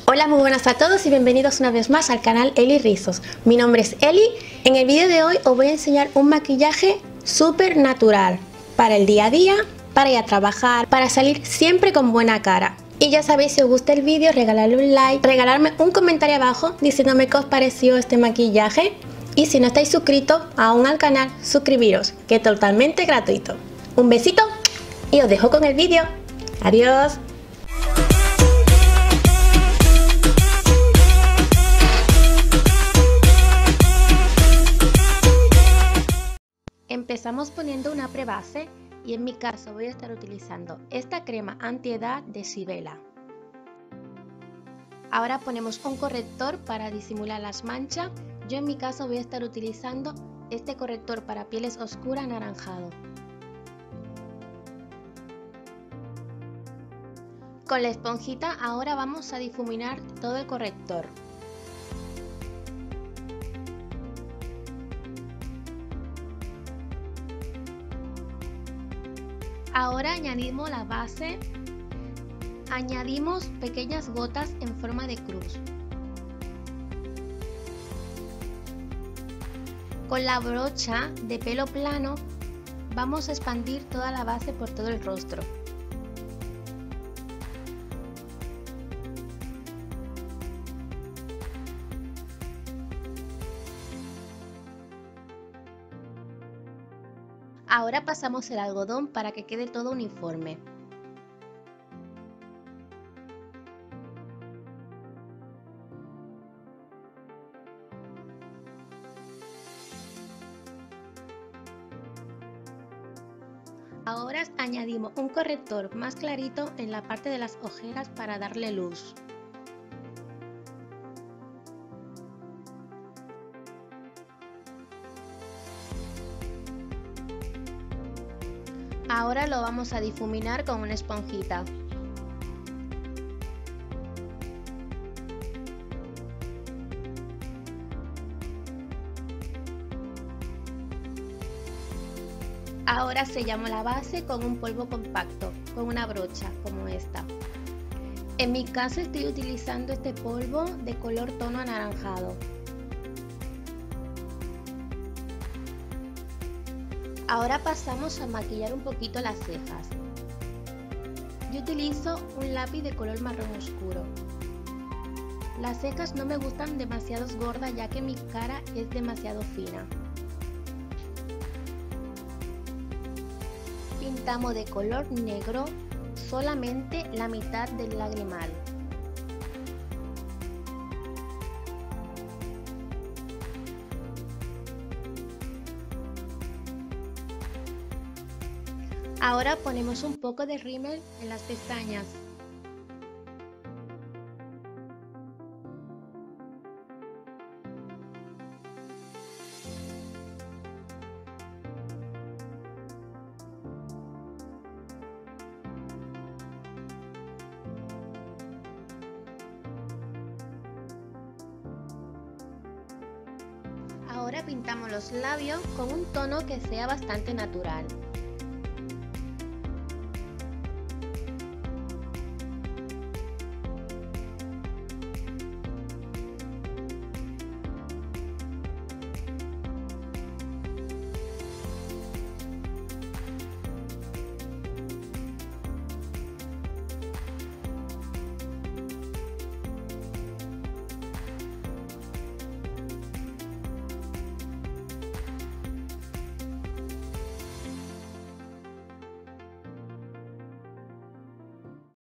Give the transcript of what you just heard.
Hola, muy buenas a todos y bienvenidos una vez más al canal Eli Rizos. Mi nombre es Eli. En el vídeo de hoy os voy a enseñar un maquillaje súper natural para el día a día, para ir a trabajar, para salir siempre con buena cara. Y ya sabéis, si os gusta el vídeo, regalarle un like, regalarme un comentario abajo diciéndome qué os pareció este maquillaje. Y si no estáis suscritos aún al canal, suscribiros, que es totalmente gratuito. Un besito y os dejo con el vídeo. Adiós. Empezamos poniendo una prebase y en mi caso voy a estar utilizando esta crema antiedad de Sibela. Ahora ponemos un corrector para disimular las manchas. Yo en mi caso voy a estar utilizando este corrector para pieles oscuras anaranjado. Con la esponjita ahora vamos a difuminar todo el corrector. Ahora añadimos la base, añadimos pequeñas gotas en forma de cruz. Con la brocha de pelo plano vamos a expandir toda la base por todo el rostro. Ahora pasamos el algodón para que quede todo uniforme. Ahora añadimos un corrector más clarito en la parte de las ojeras para darle luz. Ahora lo vamos a difuminar con una esponjita. Ahora sellamos la base con un polvo compacto, con una brocha como esta. En mi caso estoy utilizando este polvo de color tono anaranjado. Ahora pasamos a maquillar un poquito las cejas. Yo utilizo un lápiz de color marrón oscuro. Las cejas no me gustan demasiado gordas ya que mi cara es demasiado fina. Pintamos de color negro solamente la mitad del lagrimal. Ahora ponemos un poco de rímel en las pestañas. Ahora pintamos los labios con un tono que sea bastante natural.